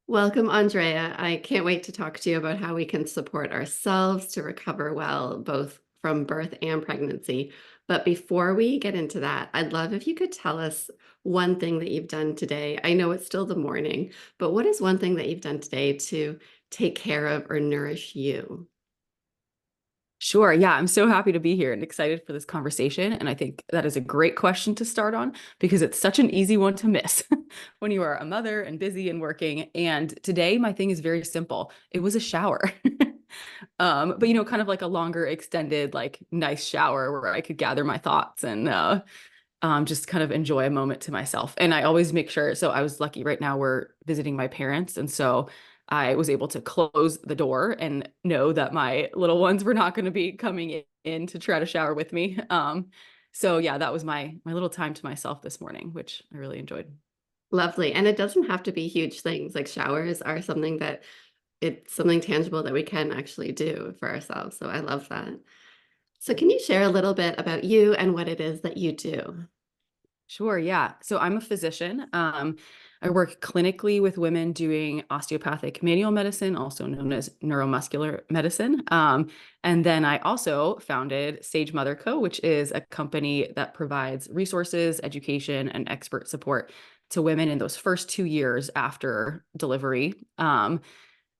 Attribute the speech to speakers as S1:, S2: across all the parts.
S1: Welcome, Andrea. I can't wait to talk to you about how we can support ourselves to recover well, both from birth and pregnancy. But before we get into that, I'd love if you could tell us one thing that you've done today. I know it's still the morning, but what is one thing that you've done today to take care of or nourish you?
S2: Sure. Yeah, I'm so happy to be here and excited for this conversation. And I think that is a great question to start on because it's such an easy one to miss when you are a mother and busy and working. And today, my thing is very simple. It was a shower. But kind of like a longer, extended, like nice shower where I could gather my thoughts and just kind of enjoy a moment to myself. And I always make sure. So I was lucky right now we're visiting my parents. And so I was able to close the door and know that my little ones were not going to be coming in to try to shower with me. So yeah, that was my little time to myself this morning, which I really enjoyed.
S1: Lovely. And it doesn't have to be huge things. Like showers are something that it's something tangible that we can actually do for ourselves. So I love that. So can you share a little bit about you and what it is that you do?
S2: Sure, yeah. So I'm a physician. I work clinically with women doing osteopathic manual medicine, also known as neuromuscular medicine. And then I also founded Sage Mother Co., which is a company that provides resources, education, and expert support to women in those first 2 years after delivery.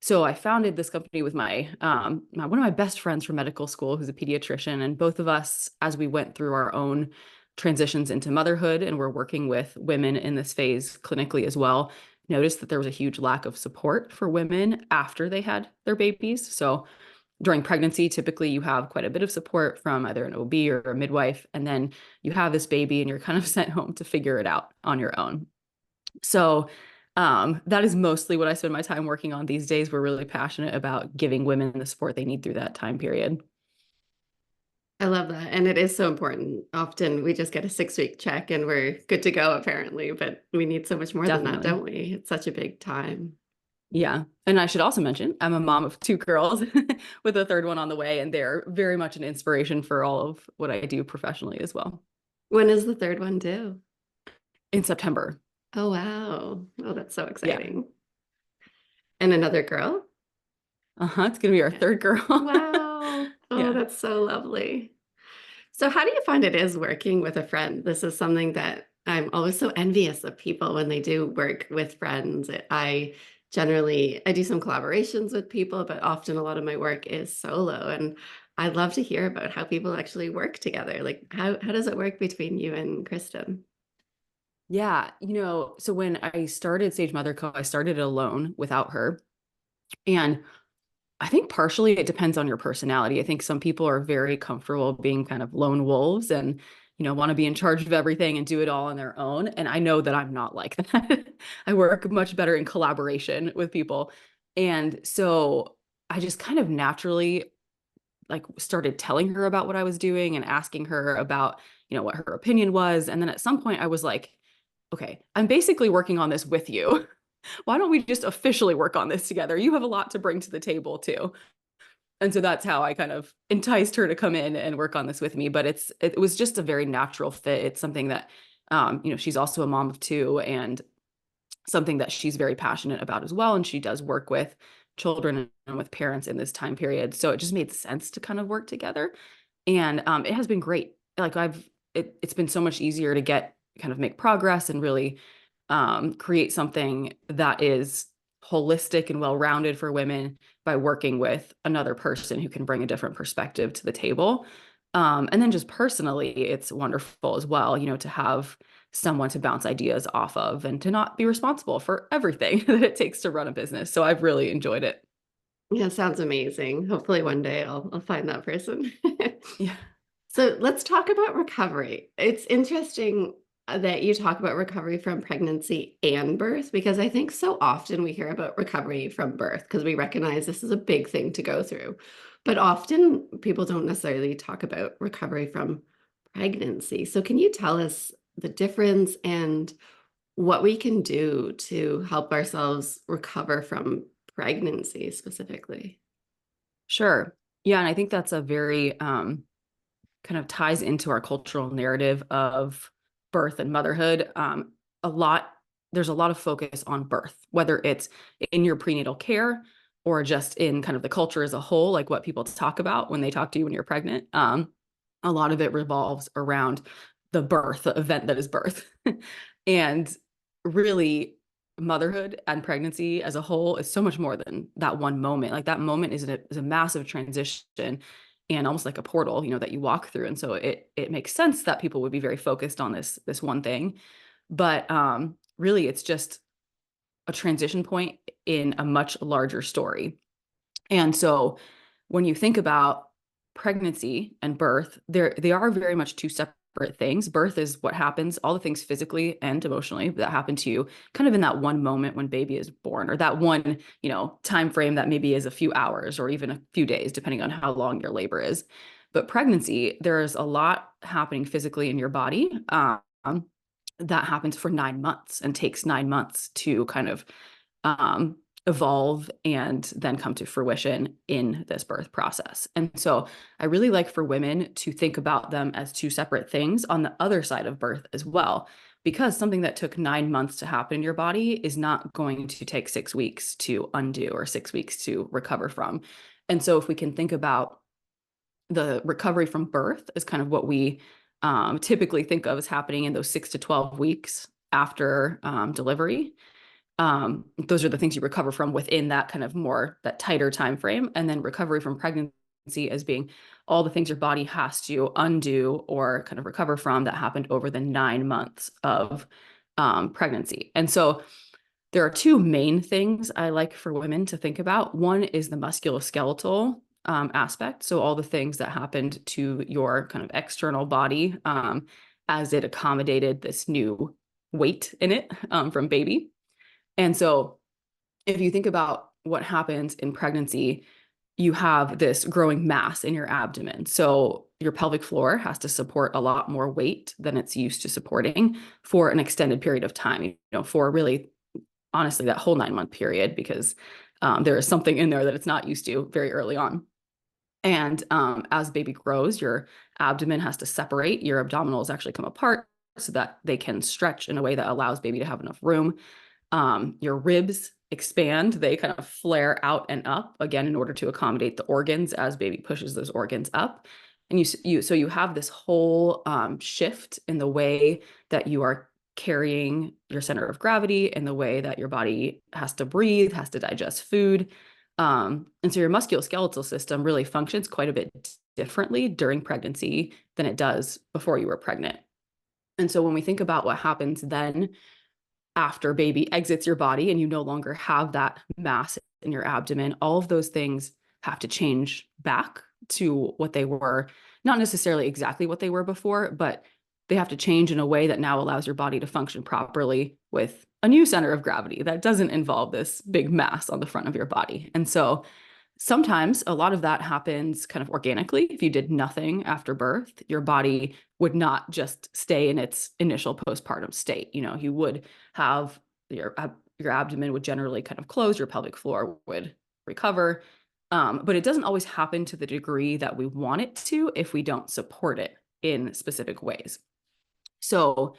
S2: So I founded this company with one of my best friends from medical school, who's a pediatrician, and both of us, as we went through our own transitions into motherhood and we're working with women in this phase clinically as well, noticed that there was a huge lack of support for women after they had their babies. So during pregnancy, typically you have quite a bit of support from either an OB or a midwife, and then you have this baby and you're kind of sent home to figure it out on your own. So that is mostly what I spend my time working on these days. We're really passionate about giving women the support they need through that time period.
S1: I love that. And it is so important. Often we just get a 6 week check and we're good to go, apparently, but we need so much more than that,
S2: Definitely.
S1: don't we? It's such a big time.
S2: Yeah. And I should also mention, I'm a mom of two girls with a third one on the way, and they're very much an inspiration for all of what I do professionally as well.
S1: When is the third one due?
S2: In September.
S1: Oh, wow. Oh, that's so
S2: Yeah.
S1: exciting. And another girl?
S2: Uh-huh. It's gonna be our
S1: Yeah.
S2: third girl.
S1: Wow. Oh,
S2: Yeah.
S1: that's so lovely. So, how do you find it is working with a friend? This is something that I'm always so envious of people when they do work with friends. I do some collaborations with people, but often a lot of my work is solo. And I'd love to hear about how people actually work together. Like, how does it work between you and Kristen?
S2: Yeah. So when I started Sage Mother Co., I started it alone without her. And I think partially it depends on your personality. I think some people are very comfortable being kind of lone wolves and, want to be in charge of everything and do it all on their own. And I know that I'm not like that. I work much better in collaboration with people. And so I just kind of naturally like started telling her about what I was doing and asking her about, what her opinion was. And then at some point I was like, okay, I'm basically working on this with you. Why don't we just officially work on this together? You have a lot to bring to the table too. And so that's how I kind of enticed her to come in and work on this with me. But it was just a very natural fit. It's something that she's also a mom of two and something that she's very passionate about as well. And she does work with children and with parents in this time period. So it just made sense to kind of work together. And it has been great. Like it's been so much easier to kind of make progress and really create something that is holistic and well-rounded for women by working with another person who can bring a different perspective to the table. And then just personally, it's wonderful as well, to have someone to bounce ideas off of and to not be responsible for everything that it takes to run a business. So I've really enjoyed it.
S1: Yeah, sounds amazing. Hopefully one day I'll find that person.
S2: Yeah.
S1: So let's talk about recovery. It's interesting that you talk about recovery from pregnancy and birth, because I think so often we hear about recovery from birth because we recognize this is a big thing to go through. But often people don't necessarily talk about recovery from pregnancy. So can you tell us the difference and what we can do to help ourselves recover from pregnancy specifically?
S2: Sure. Yeah. And I think that's a very kind of ties into our cultural narrative of birth and motherhood. A lot there's a lot of focus on birth, whether it's in your prenatal care or just in kind of the culture as a whole, like what people talk about when they talk to you when you're pregnant. A lot of it revolves around the birth, the event that is birth. And really, motherhood and pregnancy as a whole is so much more than that one moment. Like that moment is a massive transition and almost like a portal, that you walk through. And so it makes sense that people would be very focused on this one thing. But really, it's just a transition point in a much larger story. And so when you think about pregnancy and birth, they are very much two separate things. Birth is what happens, all the things physically and emotionally that happen to you kind of in that one moment when baby is born, or that one, time frame that maybe is a few hours or even a few days, depending on how long your labor is. But pregnancy, there's a lot happening physically in your body. That happens for 9 months and takes 9 months to kind of evolve and then come to fruition in this birth process. And so I really like for women to think about them as two separate things on the other side of birth as well, because something that took 9 months to happen in your body is not going to take 6 weeks to undo or 6 weeks to recover from. And so if we can think about the recovery from birth as kind of what we typically think of as happening in those 6 to 12 weeks after delivery, those are the things you recover from within that kind of more that tighter time frame. And then recovery from pregnancy as being all the things your body has to undo or kind of recover from that happened over the 9 months of pregnancy. And so there are two main things I like for women to think about. One is the musculoskeletal aspect. So all the things that happened to your kind of external body as it accommodated this new weight in it from baby. And so if you think about what happens in pregnancy, you have this growing mass in your abdomen. So your pelvic floor has to support a lot more weight than it's used to supporting for an extended period of time, for really, honestly, that whole 9-month period, because there is something in there that it's not used to very early on. And as baby grows, your abdomen has to separate. Your abdominals actually come apart so that they can stretch in a way that allows baby to have enough room. Your ribs expand, they kind of flare out and up again in order to accommodate the organs as baby pushes those organs up. And so you have this whole shift in the way that you are carrying your center of gravity, in the way that your body has to breathe, has to digest food. And so your musculoskeletal system really functions quite a bit differently during pregnancy than it does before you were pregnant. And so when we think about what happens then after baby exits your body and you no longer have that mass in your abdomen, all of those things have to change back to what they were, not necessarily exactly what they were before, but they have to change in a way that now allows your body to function properly with a new center of gravity that doesn't involve this big mass on the front of your body. And so sometimes a lot of that happens kind of organically. If you did nothing after birth, your body would not just stay in its initial postpartum state. You would have your abdomen would generally kind of close, your pelvic floor would recover. But it doesn't always happen to the degree that we want it to if we don't support it in specific ways. So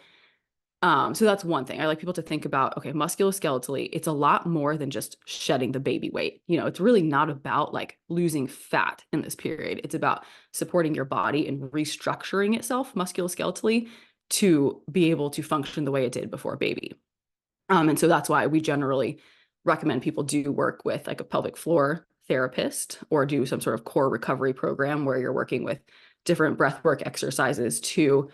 S2: that's one thing. I like people to think about, okay, musculoskeletally, it's a lot more than just shedding the baby weight. It's really not about like losing fat in this period. It's about supporting your body and restructuring itself musculoskeletally to be able to function the way it did before baby. And so that's why we generally recommend people do work with like a pelvic floor therapist or do some sort of core recovery program where you're working with different breathwork exercises to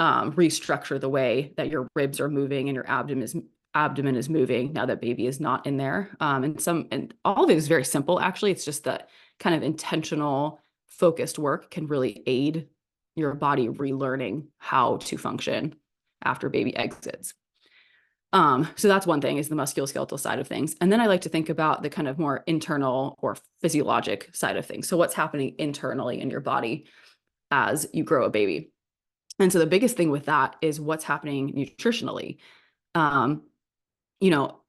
S2: restructure the way that your ribs are moving and your abdomen is moving now that baby is not in there. And all of it is very simple. Actually, it's just that kind of intentional, focused work can really aid your body relearning how to function after baby exits. So that's one thing, is the musculoskeletal side of things. And then I like to think about the kind of more internal or physiologic side of things. So what's happening internally in your body as you grow a baby. And so the biggest thing with that is what's happening nutritionally. You know,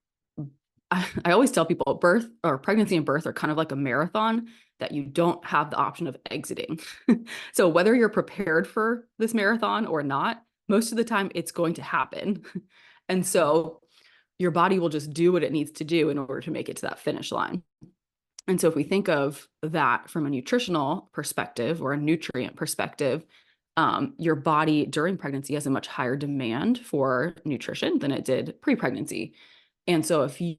S2: I always tell people birth or pregnancy and birth are kind of like a marathon that you don't have the option of exiting. So whether you're prepared for this marathon or not, most of the time it's going to happen. And so your body will just do what it needs to do in order to make it to that finish line. And so if we think of that from a nutritional perspective or a nutrient perspective, your body during pregnancy has a much higher demand for nutrition than it did pre-pregnancy. And so if a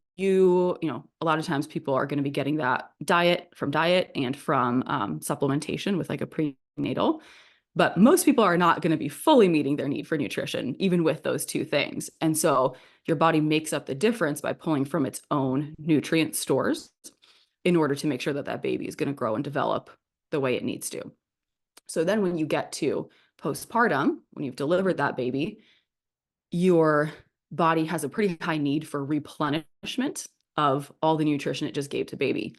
S2: lot of times people are going to be getting that from diet and from supplementation with like a prenatal, but most people are not going to be fully meeting their need for nutrition, even with those two things. And so your body makes up the difference by pulling from its own nutrient stores in order to make sure that that baby is going to grow and develop the way it needs to. So then when you get to postpartum, when you've delivered that baby, your body has a pretty high need for replenishment of all the nutrition it just gave to baby.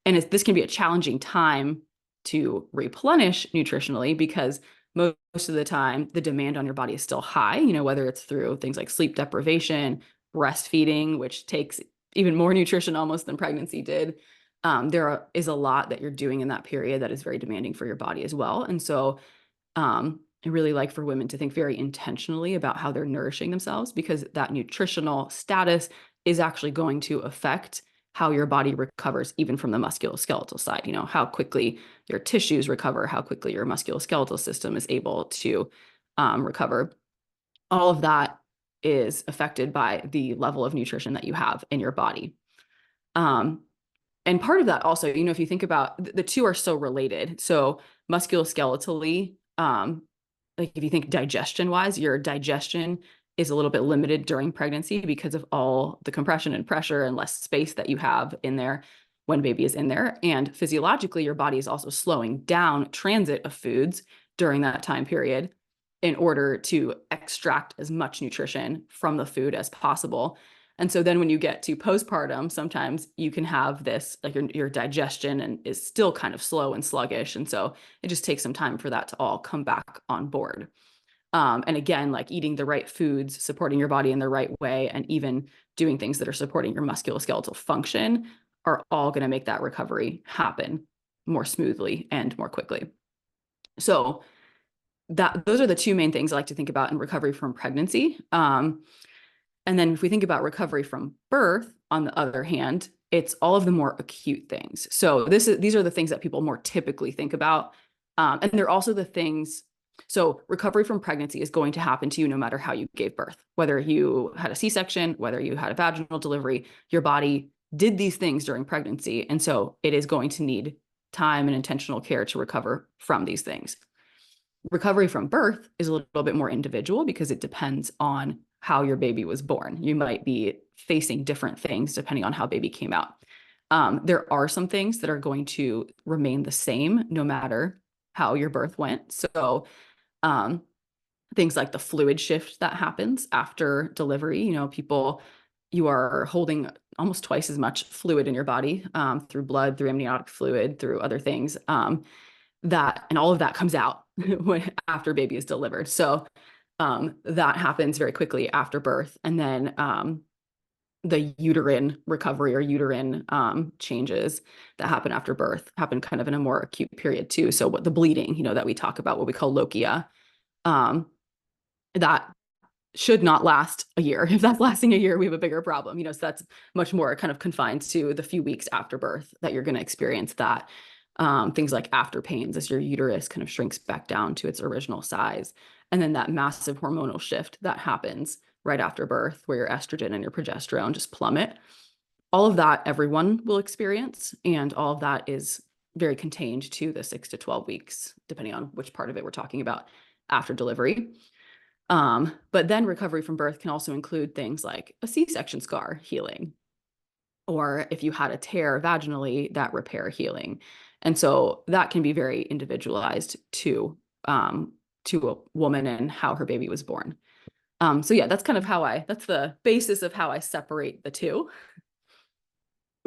S2: And this can be a challenging time to replenish nutritionally because most of the time the demand on your body is still high, whether it's through things like sleep deprivation, breastfeeding, which takes even more nutrition almost than pregnancy did. There is a lot that you're doing in that period that is very demanding for your body as well. And so I really like for women to think very intentionally about how they're nourishing themselves, because that nutritional status is actually going to affect how your body recovers, even from the musculoskeletal side. How quickly your tissues recover, how quickly your musculoskeletal system is able to recover. All of that is affected by the level of nutrition that you have in your body. And part of that also, if you think about the two are so related. So musculoskeletally, like if you think digestion wise, your digestion is a little bit limited during pregnancy because of all the compression and pressure and less space that you have in there when baby is in there. And physiologically, your body is also slowing down transit of foods during that time period in order to extract as much nutrition from the food as possible. And so then when you get to postpartum, sometimes you can have this, like your digestion and is still kind of slow and sluggish. And so it just takes some time for that to all come back on board. And again, like eating the right foods, supporting your body in the right way, and even doing things that are supporting your musculoskeletal function are all going to make that recovery happen more smoothly and more quickly. So those are the two main things I like to think about in recovery from pregnancy. And then if we think about recovery from birth, on the other hand, it's all of the more acute things. So these are the things that people more typically think about. And they're also the things, so recovery from pregnancy is going to happen to you no matter how you gave birth, whether you had a C-section, whether you had a vaginal delivery, your body did these things during pregnancy. And so it is going to need time and intentional care to recover from these things. Recovery from birth is a little bit more individual because it depends on how your baby was born. You might be facing different things depending on how baby came out. There are some things that are going to remain the same no matter how your birth went. So things like the fluid shift that happens after delivery, you are holding almost twice as much fluid in your body through blood, through amniotic fluid, through other things. And all of that comes out after baby is delivered. So that happens very quickly after birth. And then the uterine recovery or uterine changes that happen after birth happen kind of in a more acute period too. So what the bleeding, that we talk about, what we call lochia, that should not last a year. If that's lasting a year, we have a bigger problem, so that's much more kind of confined to the few weeks after birth that you're going to experience that. Things like after pains as your uterus kind of shrinks back down to its original size. And then that massive hormonal shift that happens right after birth where your estrogen and your progesterone just plummet. All of that everyone will experience. And all of that is very contained to the 6 to 12 weeks, depending on which part of it we're talking about after delivery. But then recovery from birth can also include things like a C-section scar healing, or if you had a tear vaginally, that repair healing. And so that can be very individualized to a woman and how her baby was born. So yeah, that's kind of that's the basis of how I separate the two.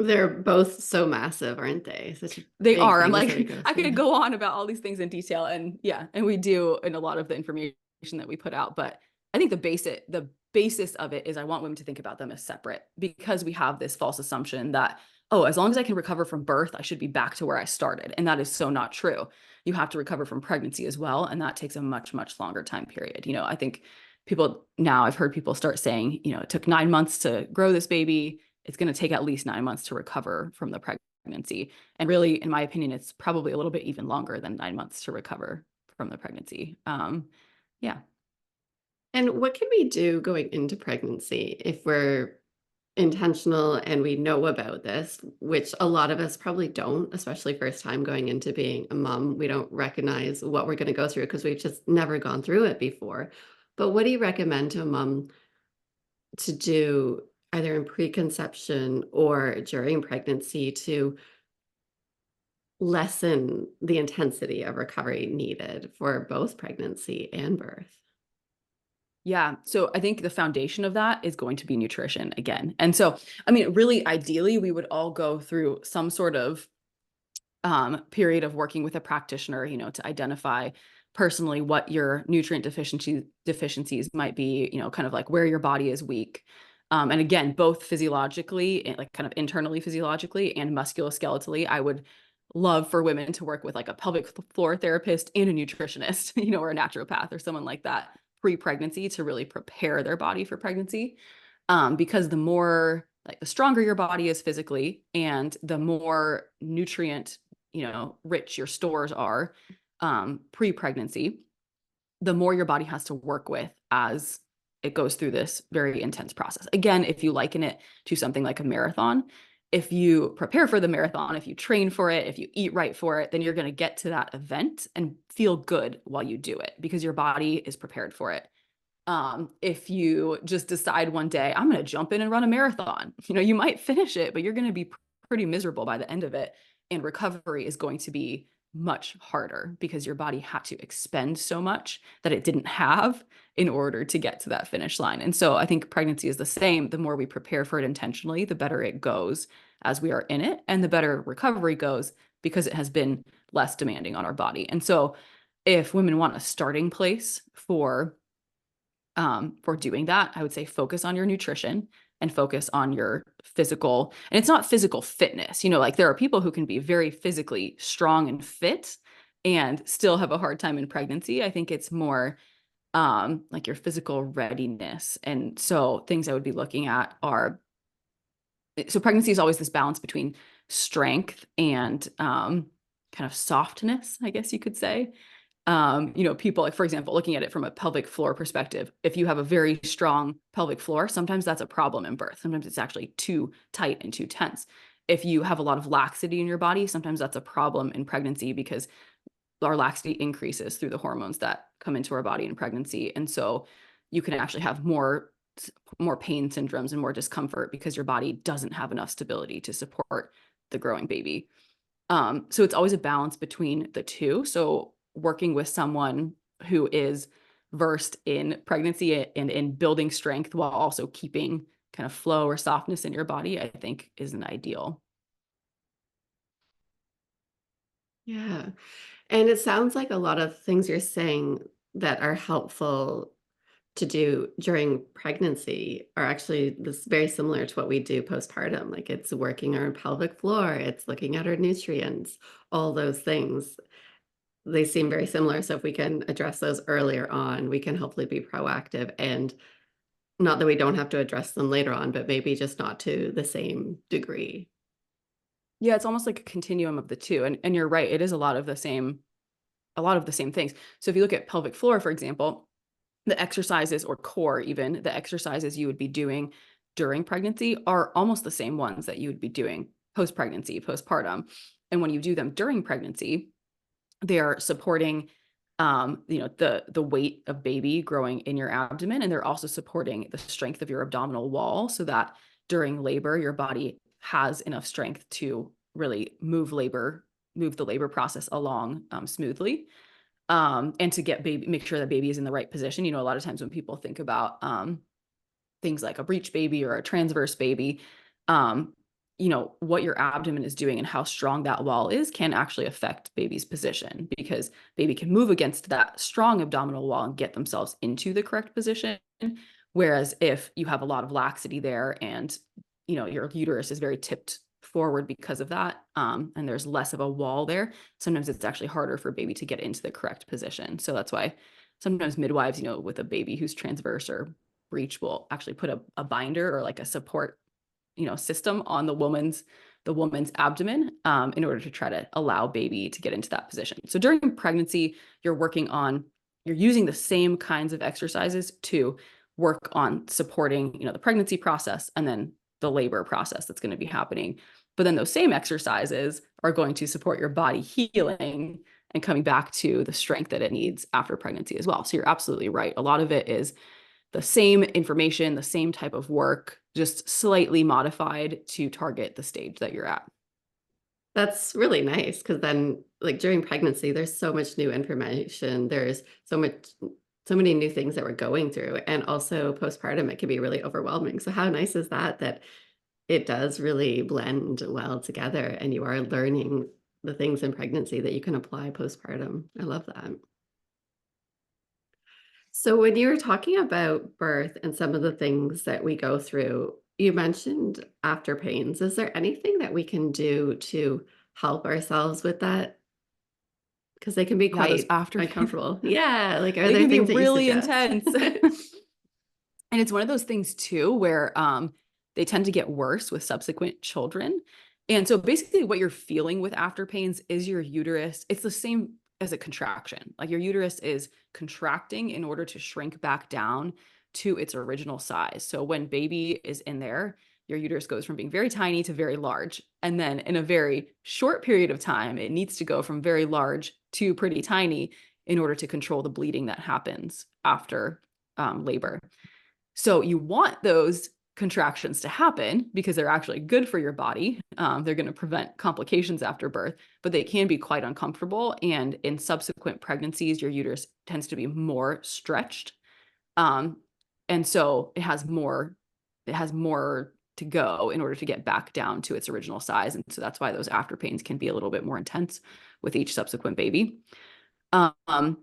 S1: They're both so massive, aren't they?
S2: They are. I'm
S1: things
S2: like, I could go on about all these things in detail, and yeah, and we do in a lot of the information that we put out. But I think the basis of it is I want women to think about them as separate, because we have this false assumption that, oh, as long as I can recover from birth, I should be back to where I started. And that is so not true. You have to recover from pregnancy as well. And that takes a much, much longer time period. I think people now, I've heard people start saying, it took 9 months to grow this baby. It's going to take at least 9 months to recover from the pregnancy. And really, in my opinion, it's probably a little bit even longer than 9 months to recover from the pregnancy. Yeah.
S1: And what can we do going into pregnancy if we're intentional and we know about this, which a lot of us probably don't, especially first time going into being a mom. We don't recognize what we're going to go through because we've just never gone through it before. But what do you recommend to a mom to do either in preconception or during pregnancy to lessen the intensity of recovery needed for both pregnancy and birth?
S2: Yeah. So I think the foundation of that is going to be nutrition again. And so, I mean, really, ideally, we would all go through some sort of period of working with a practitioner, to identify personally what your nutrient deficiencies might be, kind of like where your body is weak. And again, both physiologically, like kind of internally physiologically and musculoskeletally, I would love for women to work with like a pelvic floor therapist and a nutritionist, or a naturopath or someone like that pre-pregnancy to really prepare their body for pregnancy. Because the more like the stronger your body is physically and the more nutrient rich your stores are pre-pregnancy, the more your body has to work with as it goes through this very intense process. Again, if you liken it to something like a marathon, if you prepare for the marathon, if you train for it, if you eat right for it, then you're going to get to that event and feel good while you do it because your body is prepared for it. If you just decide one day, I'm going to jump in and run a marathon, you might finish it, but you're going to be pretty miserable by the end of it. And recovery is going to be much harder because your body had to expend so much that it didn't have in order to get to that finish line. And so I think pregnancy is the same. The more we prepare for it intentionally, the better it goes as we are in it, and the better recovery goes because it has been less demanding on our body. And so if women want a starting place for doing that, I would say focus on your nutrition and focus on your physical. And it's not physical fitness, like there are people who can be very physically strong and fit and still have a hard time in pregnancy. I think it's more like your physical readiness. And so things I would be looking at are, so pregnancy is always this balance between strength and kind of softness, I guess you could say. People like, for example, looking at it from a pelvic floor perspective, if you have a very strong pelvic floor, sometimes that's a problem in birth. Sometimes it's actually too tight and too tense. If you have a lot of laxity in your body, sometimes that's a problem in pregnancy because our laxity increases through the hormones that come into our body in pregnancy. And so you can actually have more pain syndromes and more discomfort because your body doesn't have enough stability to support the growing baby. So it's always a balance between the two. So working with someone who is versed in pregnancy and in building strength while also keeping kind of flow or softness in your body, I think is an ideal.
S1: Yeah. And it sounds like a lot of things you're saying that are helpful to do during pregnancy are actually this very similar to what we do postpartum. Like it's working our pelvic floor, it's looking at our nutrients, all those things. They seem very similar. So if we can address those earlier on, we can hopefully be proactive and not that we don't have to address them later on, but maybe just not to the same degree.
S2: Yeah, it's almost like a continuum of the two. And you're right, it is a lot of the same things. So if you look at pelvic floor, for example, the exercises or core, even the exercises you would be doing during pregnancy are almost the same ones that you would be doing post-pregnancy, postpartum. And when you do them during pregnancy, they are supporting the weight of baby growing in your abdomen, and they're also supporting the strength of your abdominal wall so that during labor your body has enough strength to really move the labor process along smoothly, and to make sure that baby is in the right position. A lot of times when people think about things like a breech baby or a transverse baby, um, what your abdomen is doing and how strong that wall is can actually affect baby's position because baby can move against that strong abdominal wall and get themselves into the correct position. Whereas if you have a lot of laxity there and, your uterus is very tipped forward because of that, and there's less of a wall there, sometimes it's actually harder for baby to get into the correct position. So that's why sometimes midwives, with a baby who's transverse or breech will actually put a binder or like a support, system on the woman's abdomen, in order to try to allow baby to get into that position. So during pregnancy, you're using the same kinds of exercises to work on supporting, the pregnancy process and then the labor process that's going to be happening. But then those same exercises are going to support your body healing and coming back to the strength that it needs after pregnancy as well. So you're absolutely right. A lot of it is the same information, the same type of work, just slightly modified to target the stage that you're at.
S1: That's really nice because then, like during pregnancy, there's so much new information. There's so many new things that we're going through. And also postpartum, it can be really overwhelming. So how nice is that, that it does really blend well together and you are learning the things in pregnancy that you can apply postpartum. I love that. So when you were talking about birth and some of the things that we go through, you mentioned after pains. Is there anything that we can do to help ourselves with that? Because they can be
S2: Yeah, those
S1: quite
S2: after
S1: uncomfortable. Yeah, like, are
S2: they
S1: there
S2: can be
S1: things that you
S2: really
S1: suggest?
S2: intense. And it's one of those things too where they tend to get worse with subsequent children. And so basically what you're feeling with after pains is your uterus. It's the same as a contraction. Like your uterus is contracting in order to shrink back down to its original size. So when baby is in there, your uterus goes from being very tiny to very large. And then in a very short period of time, it needs to go from very large to pretty tiny in order to control the bleeding that happens after labor. So you want those contractions to happen because they're actually good for your body. They're going to prevent complications after birth, but they can be quite uncomfortable. And in subsequent pregnancies, your uterus tends to be more stretched. Um, and so it has more to go in order to get back down to its original size. And so that's why those after pains can be a little bit more intense with each subsequent baby. Um,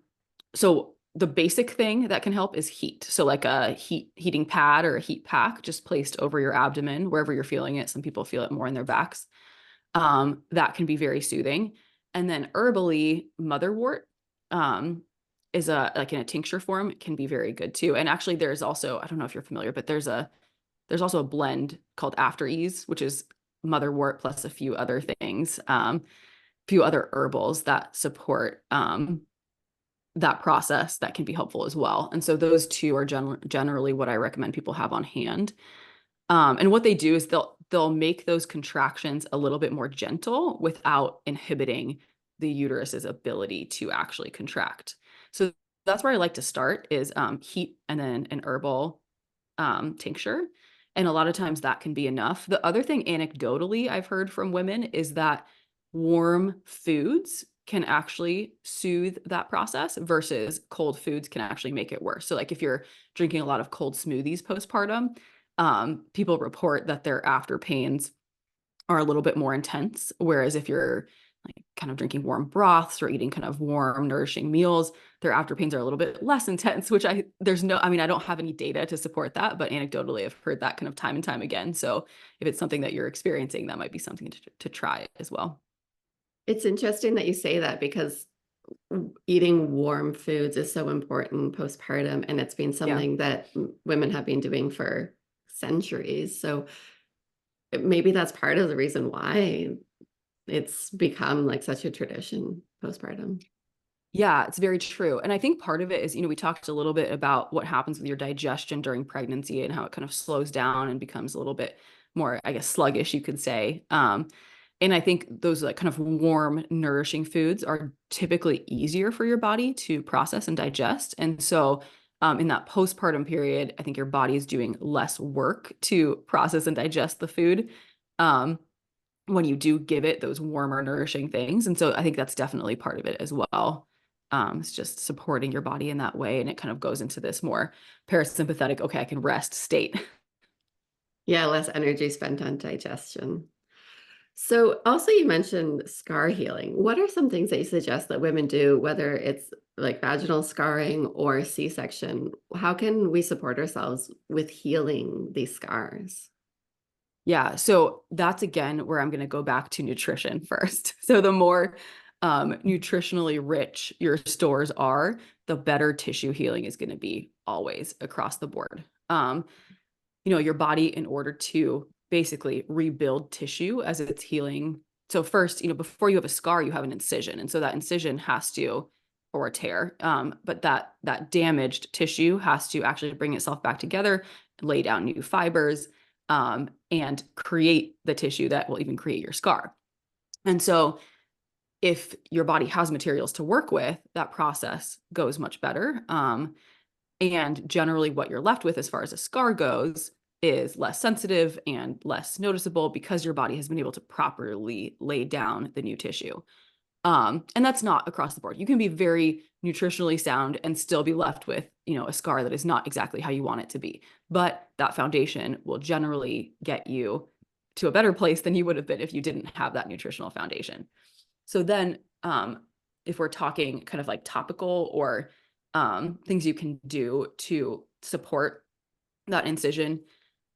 S2: so the basic thing that can help is heat. So like a heating pad or a heat pack just placed over your abdomen, wherever you're feeling it. Some people feel it more in their backs. That can be very soothing. And then herbally, motherwort is like in a tincture form, can be very good too. And actually there's also, I don't know if you're familiar, but there's also a blend called After Ease, which is motherwort plus a few other things, few other herbals that support that process that can be helpful as well. And so those two are generally what I recommend people have on hand. And what they do is they'll make those contractions a little bit more gentle without inhibiting the uterus's ability to actually contract. So that's where I like to start is heat and then an herbal tincture. And a lot of times that can be enough. The other thing anecdotally I've heard from women is that warm foods can actually soothe that process versus cold foods can actually make it worse. So like if you're drinking a lot of cold smoothies postpartum, people report that their after pains are a little bit more intense. Whereas if you're like kind of drinking warm broths or eating kind of warm, nourishing meals, their after pains are a little bit less intense, which I don't have any data to support that, but anecdotally, I've heard that kind of time and time again. So if it's something that you're experiencing, that might be something to try as well.
S1: It's interesting that you say that because eating warm foods is so important postpartum, and it's been
S2: Yeah.
S1: something that women have been doing for centuries. So maybe that's part of the reason why it's become like such a tradition postpartum.
S2: Yeah, it's very true. And I think part of it is, we talked a little bit about what happens with your digestion during pregnancy and how it kind of slows down and becomes a little bit more, I guess, sluggish, you could say. And I think those like kind of warm, nourishing foods are typically easier for your body to process and digest. And so in that postpartum period, I think your body is doing less work to process and digest the food. Um, when you do give it those warmer, nourishing things. And so I think that's definitely part of it as well. It's just supporting your body in that way. And it kind of goes into this more parasympathetic, okay, I can rest state.
S1: Yeah, less energy spent on digestion. So also you mentioned scar healing. What are some things that you suggest that women do, whether it's like vaginal scarring or C-section? How can we support ourselves with healing these scars?
S2: Yeah. So that's again where I'm going to go back to nutrition first. So the more nutritionally rich your stores are, the better tissue healing is going to be always across the board. Your body, in order to basically rebuild tissue as it's healing. So first, before you have a scar, you have an incision. And so that incision has to, or a tear, but that damaged tissue has to actually bring itself back together, lay down new fibers, and create the tissue that will even create your scar. And so if your body has materials to work with, that process goes much better. And generally what you're left with as far as a scar goes is less sensitive and less noticeable because your body has been able to properly lay down the new tissue. And that's not across the board. You can be very nutritionally sound and still be left with, a scar that is not exactly how you want it to be. But that foundation will generally get you to a better place than you would have been if you didn't have that nutritional foundation. So then, if we're talking kind of like topical or things you can do to support that incision.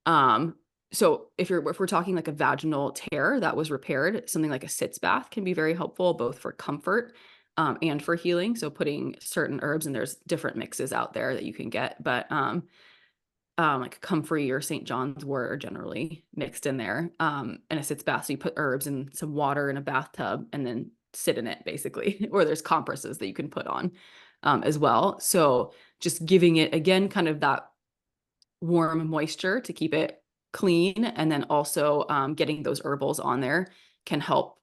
S2: So if we're talking like a vaginal tear that was repaired, something like a sitz bath can be very helpful, both for comfort and for healing. So putting certain herbs, and there's different mixes out there that you can get, but like comfrey or St. John's wort are generally mixed in there. And a sitz bath, so you put herbs and some water in a bathtub and then sit in it basically, or there's compresses that you can put on as well. So just giving it again, kind of that warm moisture to keep it clean. And then also getting those herbals on there can help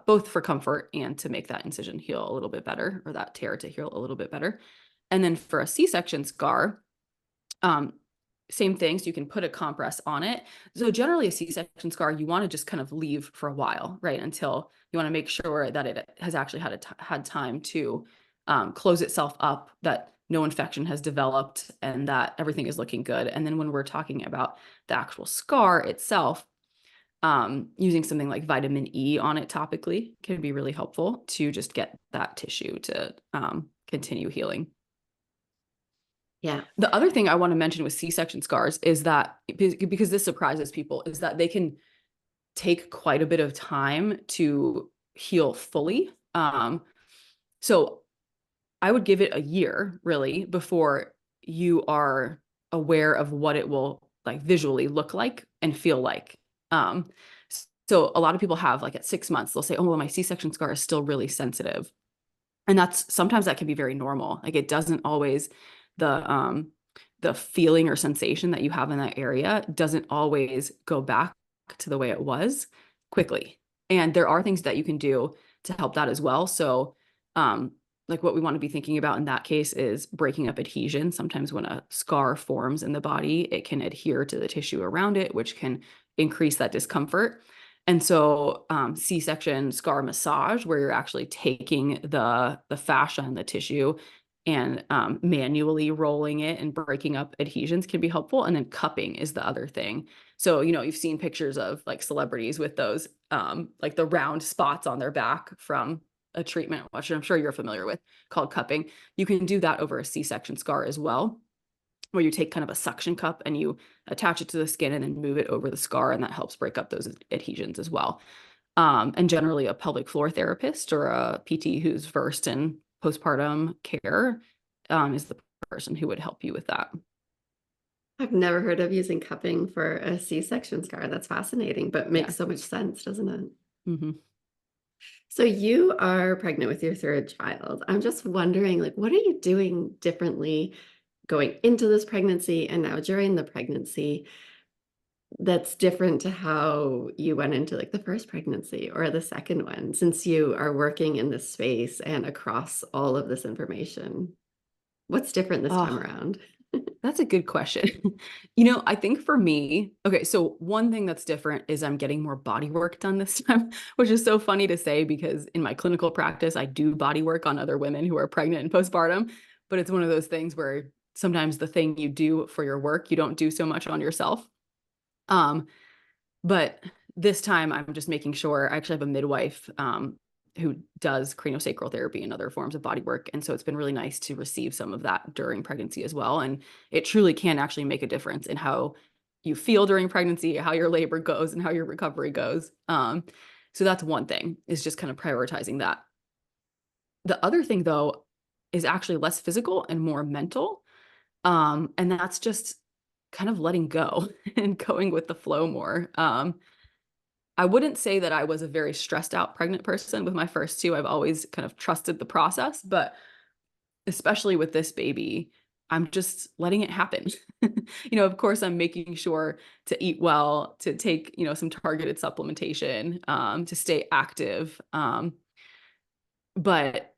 S2: both for comfort and to make that incision heal a little bit better, or that tear to heal a little bit better. And then for a C-section scar, same thing. So you can put a compress on it. So generally a C-section scar, you want to just kind of leave for a while, right? Until you want to make sure that it has actually had time to close itself up, that no infection has developed, and that everything is looking good. And then when we're talking about the actual scar itself, using something like vitamin E on it topically can be really helpful to just get that tissue to continue healing.
S1: Yeah.
S2: The other thing I want to mention with C-section scars is that, because this surprises people, is that they can take quite a bit of time to heal fully. So I would give it a year really before you are aware of what it will like visually look like and feel like. So a lot of people have, like, at 6 months, they'll say, oh, well, my C-section scar is still really sensitive. And sometimes that can be very normal. Like, it doesn't always, the feeling or sensation that you have in that area doesn't always go back to the way it was quickly. And there are things that you can do to help that as well. So, like, what we want to be thinking about in that case is breaking up adhesion. Sometimes when a scar forms in the body, it can adhere to the tissue around it, which can increase that discomfort. And so C-section scar massage, where you're actually taking the fascia and the tissue and manually rolling it and breaking up adhesions, can be helpful. And then cupping is the other thing. So, you've seen pictures of like celebrities with those like the round spots on their back from a treatment, which I'm sure you're familiar with, called cupping. You can do that over a C-section scar as well, where you take kind of a suction cup and you attach it to the skin and then move it over the scar, and that helps break up those adhesions as well. And generally a pelvic floor therapist or a PT who's versed in postpartum care is the person who would help you with that.
S1: I've never heard of using cupping for a C-section scar. That's fascinating, but makes so much sense, doesn't it?
S2: Mm-hmm.
S1: So you are pregnant with your third child. I'm just wondering, like, what are you doing differently going into this pregnancy and now during the pregnancy that's different to how you went into like the first pregnancy or the second one, since you are working in this space and across all of this information? What's different this time
S2: Oh,
S1: around?
S2: that's a good question. I think for me, okay, so one thing that's different is I'm getting more body work done this time, which is so funny to say because in my clinical practice, I do body work on other women who are pregnant and postpartum, but it's one of those things where sometimes the thing you do for your work, you don't do so much on yourself. But this time I'm just making sure. I actually have a midwife who does craniosacral therapy and other forms of body work. And so it's been really nice to receive some of that during pregnancy as well. And it truly can actually make a difference in how you feel during pregnancy, how your labor goes, and how your recovery goes. So that's one thing, is just kind of prioritizing that. The other thing though is actually less physical and more mental. And that's just kind of letting go and going with the flow more. I wouldn't say that I was a very stressed out pregnant person with my first two. I've always kind of trusted the process, but especially with this baby, I'm just letting it happen. Of course, I'm making sure to eat well, to take, some targeted supplementation, to stay active. But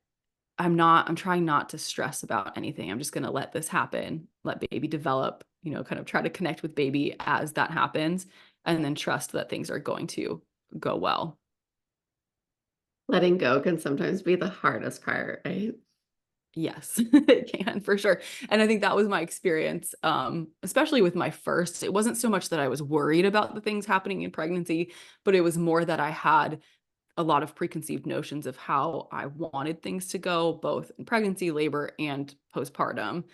S2: I'm trying not to stress about anything. I'm just going to let this happen, let baby develop, kind of try to connect with baby as that happens, and then trust that things are going to go well.
S1: Letting go can sometimes be the hardest part, right?
S2: Yes, it can for sure. And I think that was my experience, especially with my first. It wasn't so much that I was worried about the things happening in pregnancy, but it was more that I had a lot of preconceived notions of how I wanted things to go, both in pregnancy, labor, and postpartum.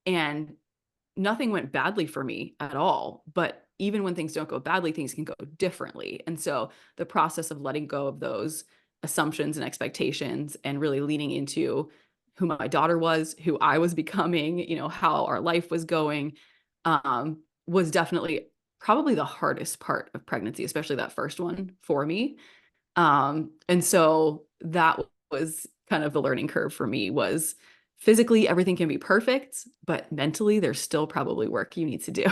S2: And nothing went badly for me at all. But even when things don't go badly, things can go differently. And so the process of letting go of those assumptions and expectations and really leaning into who my daughter was, who I was becoming, how our life was going, was definitely probably the hardest part of pregnancy, especially that first one for me. And so that was kind of the learning curve for me was physically everything can be perfect, but mentally there's still probably work you need to do.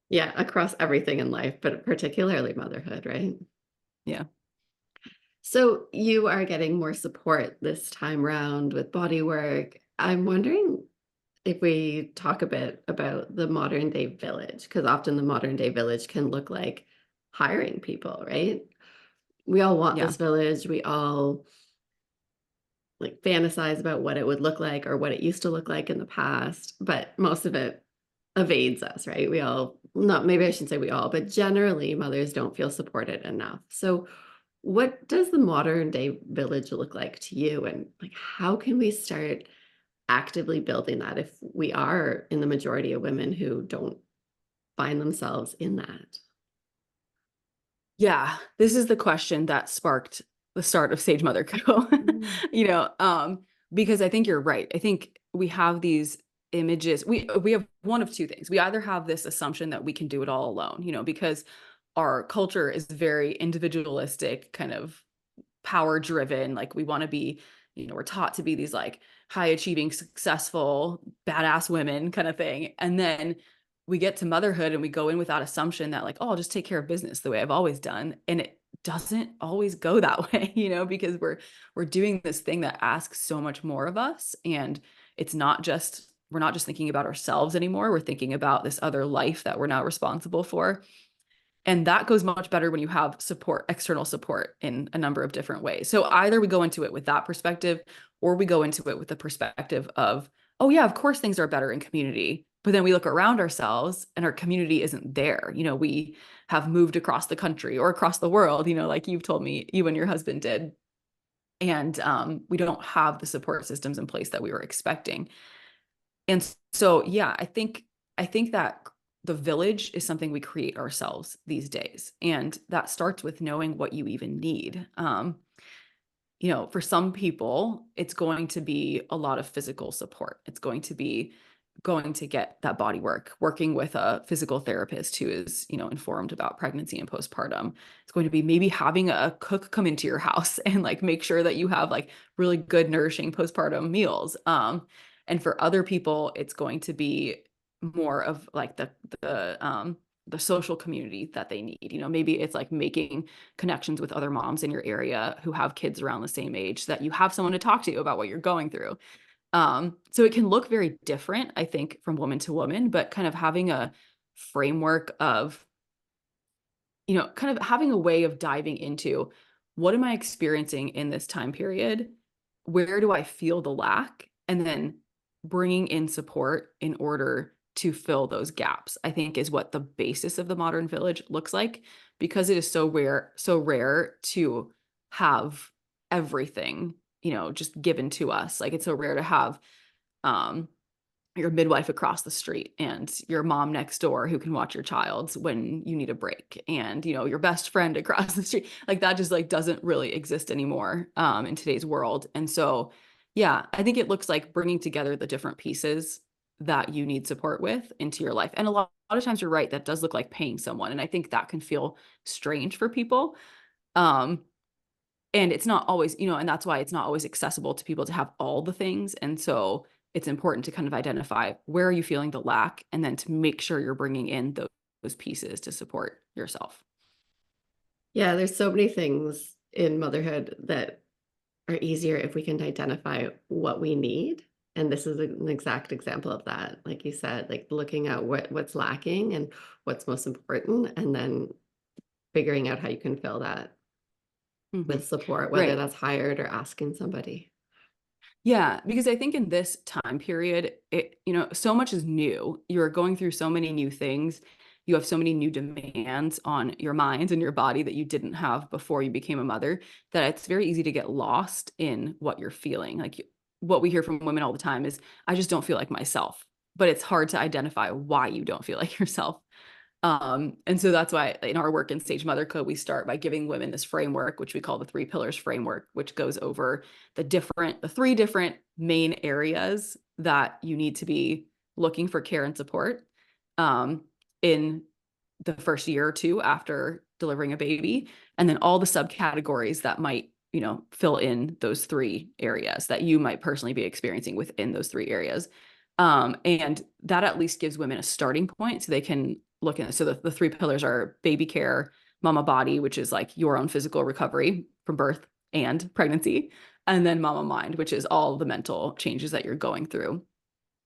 S1: Yeah, across everything in life, but particularly motherhood, right?
S2: Yeah.
S1: So you are getting more support this time round with body work. I'm wondering if we talk a bit about the modern day village, because often the modern day village can look like hiring people, right? We all want
S2: Yeah.
S1: this village. We all like fantasize about what it would look like or what it used to look like in the past, but most of it evades us, right? We all, not maybe I shouldn't say we all, but generally mothers don't feel supported enough. So what does the modern day village look like to you? And like, how can we start actively building that if we are in the majority of women who don't find themselves in that?
S2: Yeah. This is the question that sparked the start of Sage Mother Co.
S1: Mm.
S2: you know, um, because I think you're right. I think we have these images. We have one of two things. We either have this assumption that we can do it all alone, because our culture is very individualistic, kind of power driven. Like we want to be, we're taught to be these like high achieving, successful, badass women kind of thing. And then we get to motherhood and we go in with that assumption that like, oh, I'll just take care of business the way I've always done. And it doesn't always go that way, because we're doing this thing that asks so much more of us. And we're not just thinking about ourselves anymore. We're thinking about this other life that we're now responsible for. And that goes much better when you have support, external support in a number of different ways. So either we go into it with that perspective, or we go into it with the perspective of, oh, yeah, of course things are better in community. But then we look around ourselves and our community isn't there. We have moved across the country or across the world, like you've told me, you and your husband did. And we don't have the support systems in place that we were expecting. And so, yeah, I think that the village is something we create ourselves these days. And that starts with knowing what you even need. For some people, it's going to be a lot of physical support. It's going to get that body work, working with a physical therapist who is, informed about pregnancy and postpartum. It's going to be maybe having a cook come into your house and like make sure that you have like really good nourishing postpartum meals. And for other people, it's going to be more of like the social community that they need. Maybe it's like making connections with other moms in your area who have kids around the same age so that you have someone to talk to about what you're going through. So it can look very different, I think, from woman to woman, but kind of having a framework of, kind of having a way of diving into what am I experiencing in this time period? Where do I feel the lack? And then bringing in support in order to fill those gaps, I think is what the basis of the modern village looks like, because it is so rare to have everything, just given to us. Like it's so rare to have um your midwife across the street and your mom next door who can watch your child when you need a break, and your best friend across the street. Like that just like doesn't really exist anymore in today's world. And so yeah, I think it looks like bringing together the different pieces that you need support with into your life. And a lot of times you're right, that does look like paying someone, and I think that can feel strange for people. um and it's not always, and that's why it's not always accessible to people to have all the things. And so it's important to kind of identify where are you feeling the lack, and then to make sure you're bringing in those pieces to support yourself.
S1: Yeah, there's so many things in motherhood that are easier if we can identify what we need. And this is an exact example of that. Like you said, like looking at what's lacking and what's most important, and then figuring out how you can fill that
S2: Mhm.
S1: with support, whether
S2: Right.
S1: that's hired or asking somebody.
S2: Yeah, because I think in this time period, so much is new. You're going through so many new things. You have so many new demands on your mind and your body that you didn't have before you became a mother, that it's very easy to get lost in what you're feeling. Like what we hear from women all the time is, I just don't feel like myself. But it's hard to identify why you don't feel like yourself. And so that's why in our work in Sage Motherhood, we start by giving women this framework, which we call the 3 pillars framework, which goes over the 3 different main areas that you need to be looking for care and support um, in the first year or two after delivering a baby, and then all the subcategories that might, fill in those 3 areas that you might personally be experiencing within those 3 areas. And that at least gives women a starting point so they can look at it. So the 3 pillars are baby care, mama body, which is like your own physical recovery from birth and pregnancy, and then mama mind, which is all the mental changes that you're going through.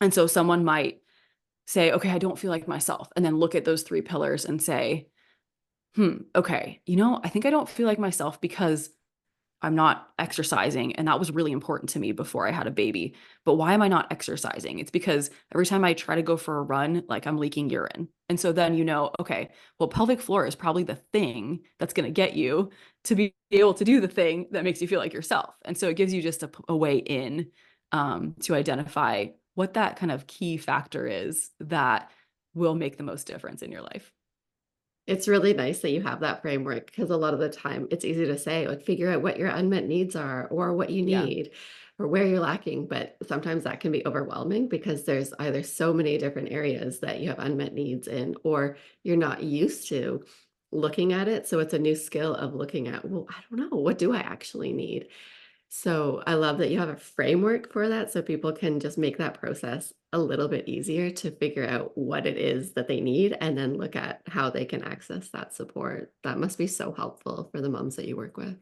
S2: And so someone might say, okay, I don't feel like myself, and then look at those 3 pillars and say, okay, I think I don't feel like myself because I'm not exercising. And that was really important to me before I had a baby. But why am I not exercising? It's because every time I try to go for a run, like I'm leaking urine. And so then, okay, well, pelvic floor is probably the thing that's going to get you to be able to do the thing that makes you feel like yourself. And so it gives you just a way in to identify what that kind of key factor is that will make the most difference in your life.
S1: It's really nice that you have that framework, because a lot of the time it's easy to say, like, figure out what your unmet needs are or what you
S2: Yeah.
S1: need or where you're lacking. But sometimes that can be overwhelming because there's either so many different areas that you have unmet needs in, or you're not used to looking at it. So it's a new skill of looking at, well, I don't know, what do I actually need? So I love that you have a framework for that so people can just make that process a little bit easier to figure out what it is that they need and then look at how they can access that support. That must be so helpful for the moms that you work with.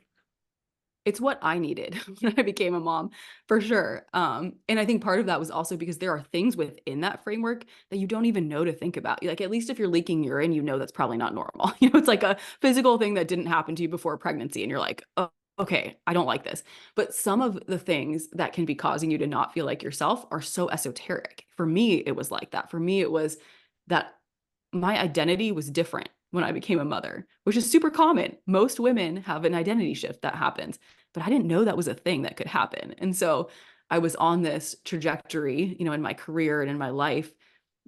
S2: It's what I needed when I became a mom, for sure. And I think part of that was also because there are things within that framework that you don't even know to think about. Like, at least if you're leaking urine, that's probably not normal. It's like a physical thing that didn't happen to you before pregnancy, and you're like, oh, okay, I don't like this. But some of the things that can be causing you to not feel like yourself are so esoteric. For me, it was like that. For me, it was that my identity was different when I became a mother, which is super common. Most women have an identity shift that happens, but I didn't know that was a thing that could happen. And so I was on this trajectory, in my career and in my life,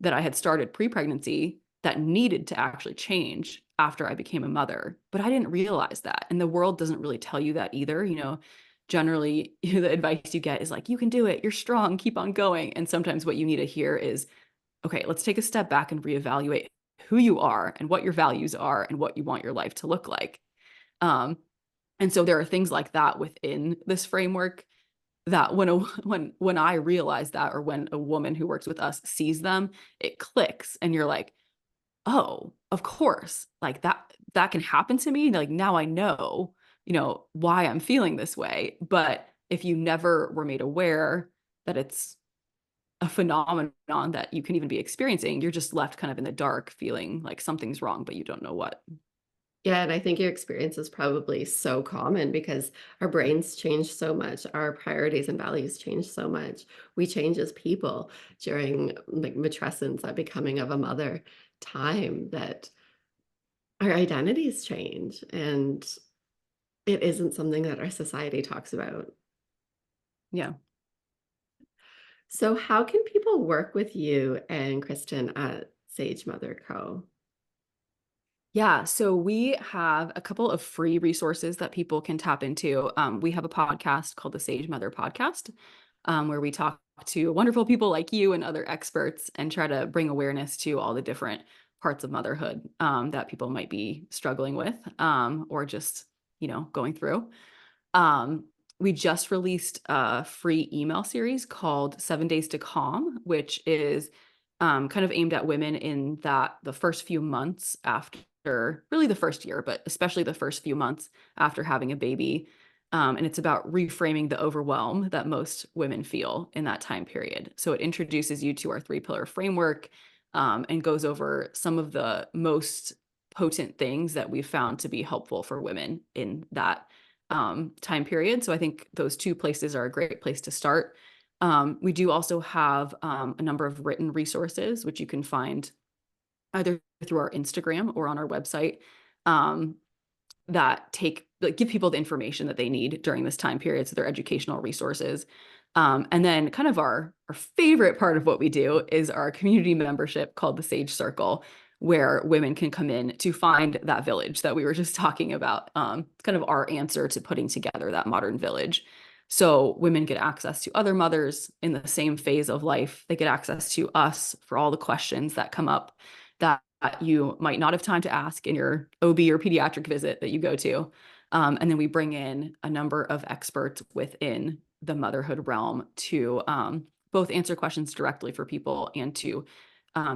S2: that I had started pre-pregnancy, that needed to actually change after I became a mother. But I didn't realize that. And the world doesn't really tell you that either. Generally, the advice you get is like, you can do it, you're strong, keep on going. And sometimes what you need to hear is, okay, let's take a step back and reevaluate who you are and what your values are and what you want your life to look like. Um, and so there are things like that within this framework that when I realize that, or when a woman who works with us sees them, it clicks, and you're like, oh, of course, like that can happen to me. Like now I know, why I'm feeling this way. But if you never were made aware that it's a phenomenon that you can even be experiencing, you're just left kind of in the dark feeling like something's wrong, but you don't know what.
S1: Yeah, and I think your experience is probably so common because our brains change so much, our priorities and values change so much. We change as people during like matrescence, that becoming of a mother time, that our identities change, and it isn't something that our society talks about.
S2: Yeah.
S1: So how can people work with you and Kristen at Sage Mother Co?
S2: Yeah, so we have a couple of free resources that people can tap into. We have a podcast called the Sage Mother Podcast, where we talk to wonderful people like you and other experts and try to bring awareness to all the different parts of motherhood that people might be struggling with or just, going through. We just released a free email series called 7 Days to Calm, which is kind of aimed at women in that the first few months after, really the first year, but especially the first few months after having a baby. And it's about reframing the overwhelm that most women feel in that time period. So it introduces you to our 3 pillar framework and goes over some of the most potent things that we've found to be helpful for women in that time period. So I think those 2 places are a great place to start. We do also have a number of written resources, which you can find either through our Instagram or on our website, um, that give people the information that they need during this time period. So they're educational resources. And then kind of our favorite part of what we do is our community membership called the Sage Circle, where women can come in to find that village that we were just talking about, kind of our answer to putting together that modern village. So women get access to other mothers in the same phase of life. They get access to us for all the questions that come up that you might not have time to ask in your OB or pediatric visit that you go to. And then we bring in a number of experts within the motherhood realm to both answer questions directly for people and to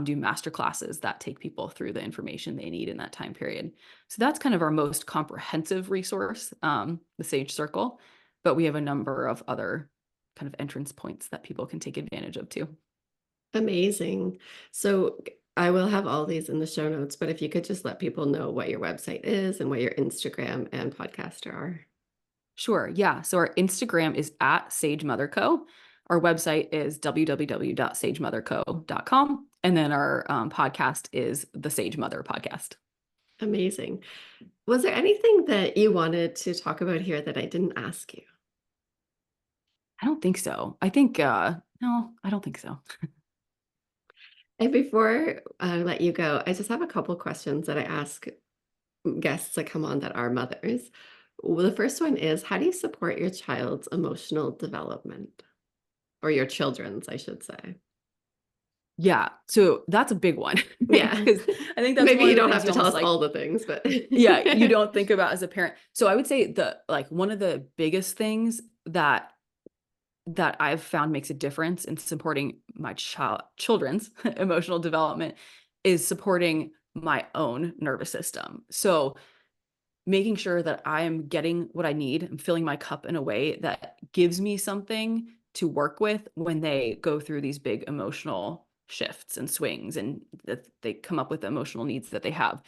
S2: do master classes that take people through the information they need in that time period. So that's kind of our most comprehensive resource, the Sage Circle. But we have a number of other kind of entrance points that people can take advantage of too.
S1: Amazing. So I will have all these in the show notes, but if you could just let people know what your website is and what your Instagram and podcast are.
S2: Sure. Yeah. So our Instagram is at Sage Mother Co. Our website is www.sagemotherco.com. And then our podcast is the Sage Mother Podcast.
S1: Amazing. Was there anything that you wanted to talk about here that I didn't ask you?
S2: I don't think so. I think, no, I don't think so.
S1: And before I let you go, I just have a couple questions that I ask guests that come on that are mothers. Well, the first one is, how do you support your child's emotional development? Or your children's, I should say.
S2: Yeah. So that's a big one
S1: Yeah.
S2: because I think that's
S1: Maybe
S2: one
S1: you
S2: of the
S1: don't
S2: things
S1: have
S2: you
S1: to tell
S2: almost
S1: us
S2: like,
S1: all the things, but
S2: yeah, you don't think about as a parent. So I would say one of the biggest things that I've found makes a difference in supporting my children's emotional development is supporting my own nervous system. So making sure that I am getting what I need and filling my cup in a way that gives me something to work with when they go through these big emotional shifts and swings and that they come up with the emotional needs that they have.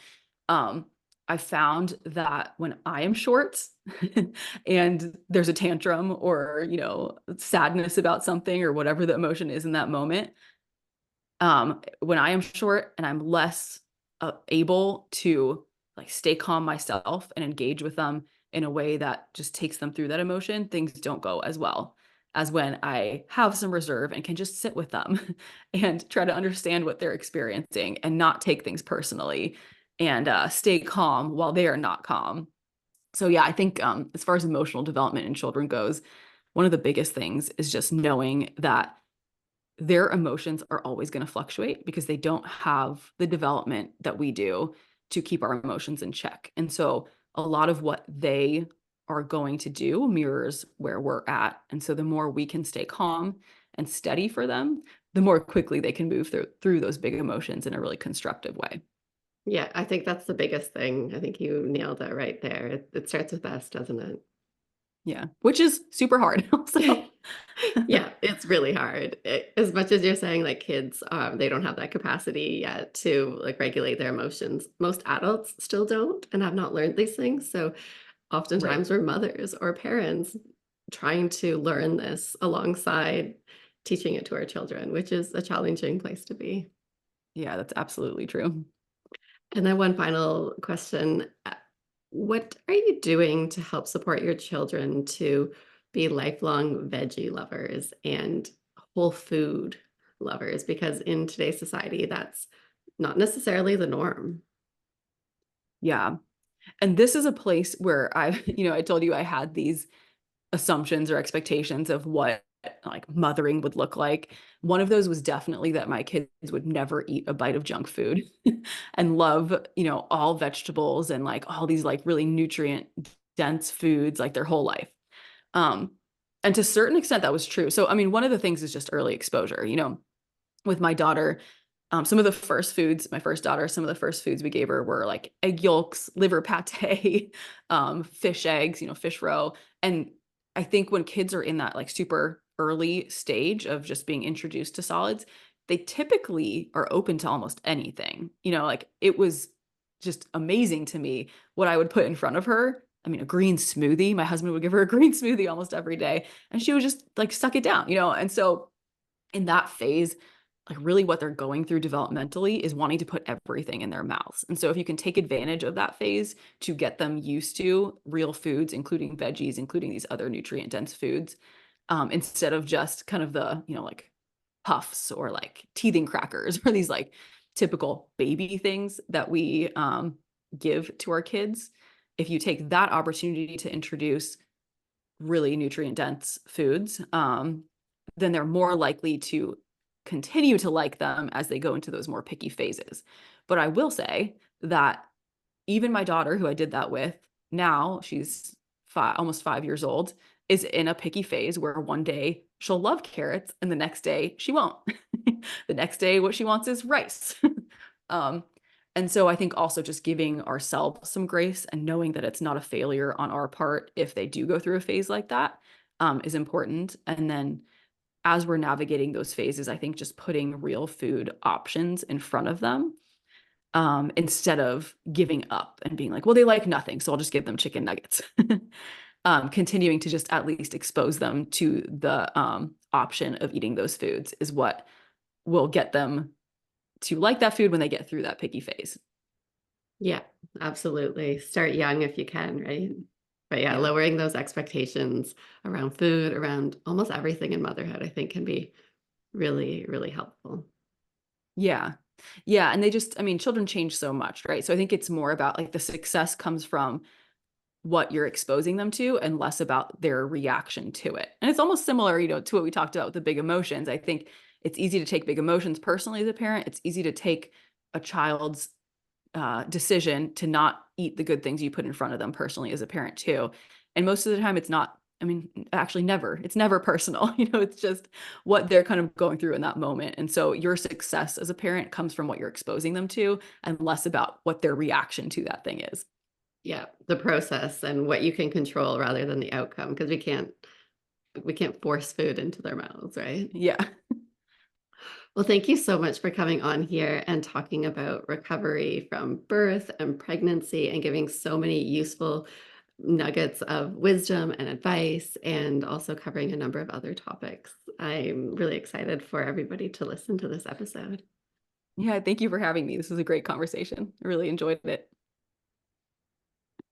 S2: Um, I found that when I am short and there's a tantrum or, sadness about something or whatever the emotion is in that moment, when I am short and I'm less able to like stay calm myself and engage with them in a way that just takes them through that emotion, things don't go as well as when I have some reserve and can just sit with them and try to understand what they're experiencing and not take things personally and stay calm while they are not calm. So yeah, I think as far as emotional development in children goes, one of the biggest things is just knowing that their emotions are always going to fluctuate because they don't have the development that we do to keep our emotions in check. And so a lot of what they are going to do mirrors where we're at. And so the more we can stay calm and steady for them, the more quickly they can move through those big emotions in a really constructive way.
S1: Yeah, I think that's the biggest thing. I think you nailed it right there. It starts with us, doesn't it?
S2: Yeah, which is super hard also.
S1: Yeah, it's really hard. As much as you're saying like kids, they don't have that capacity yet to like regulate their emotions. Most adults still don't and have not learned these things. So
S2: Right.
S1: oftentimes we're mothers or parents trying to learn this alongside teaching it to our children, which is a challenging place to be.
S2: Yeah, that's absolutely true.
S1: And then one final question. What are you doing to help support your children to be lifelong veggie lovers and whole food lovers, because in today's society, that's not necessarily the norm.
S2: Yeah. And this is a place where I, I told you I had these assumptions or expectations of what like mothering would look like. One of those was definitely that my kids would never eat a bite of junk food and love, all vegetables and like all these like really nutrient dense foods like their whole life. Um, and to a certain extent that was true. So, I mean, one of the things is just early exposure, with my daughter. Some of the first foods, my first daughter, some of the first foods we gave her were like egg yolks, liver pate, fish eggs, fish roe. And I think when kids are in that like super early stage of just being introduced to solids, they typically are open to almost anything. Like it was just amazing to me what I would put in front of her. I mean, a green smoothie. My husband would give her a green smoothie almost every day, and she would just like suck it down, And so in that phase, like really what they're going through developmentally is wanting to put everything in their mouths. And so if you can take advantage of that phase to get them used to real foods, including veggies, including these other nutrient dense foods, instead of just kind of the, like puffs or like teething crackers or these like typical baby things that we give to our kids. If you take that opportunity to introduce really nutrient dense foods, then they're more likely to continue to like them as they go into those more picky phases. But I will say that even my daughter, who I did that with, now she's almost 5 years old, is in a picky phase where one day she'll love carrots and the next day she won't. The next day, what she wants is rice. um, and so I think also just giving ourselves some grace and knowing that it's not a failure on our part if they do go through a phase like that, is important. And then as we're navigating those phases, I think just putting real food options in front of them, instead of giving up and being like, well, they like nothing, so I'll just give them chicken nuggets. Continuing to just at least expose them to the option of eating those foods is what will get them to like that food when they get through that picky phase.
S1: Yeah, absolutely. Start young if you can, right? But yeah,
S2: Yeah.
S1: lowering those expectations around food, around almost everything in motherhood, I think can be really, really helpful.
S2: Yeah. Yeah. And they just, I mean, children change so much, right? So I think it's more about like the success comes from what you're exposing them to and less about their reaction to it. And it's almost similar, to what we talked about with the big emotions. I think it's easy to take big emotions personally as a parent. It's easy to take a child's decision to not eat the good things you put in front of them personally as a parent too. And most of the time it's not, I mean, actually never, it's never personal, it's just what they're kind of going through in that moment. And so your success as a parent comes from what you're exposing them to and less about what their reaction to that thing is.
S1: Yeah, the process and what you can control rather than the outcome, because we can't force food into their mouths, right?
S2: Yeah.
S1: Well, thank you so much for coming on here and talking about recovery from birth and pregnancy and giving so many useful nuggets of wisdom and advice, and also covering a number of other topics. I'm really excited for everybody to listen to this episode.
S2: Yeah. Thank you for having me. This was a great conversation. I really enjoyed it.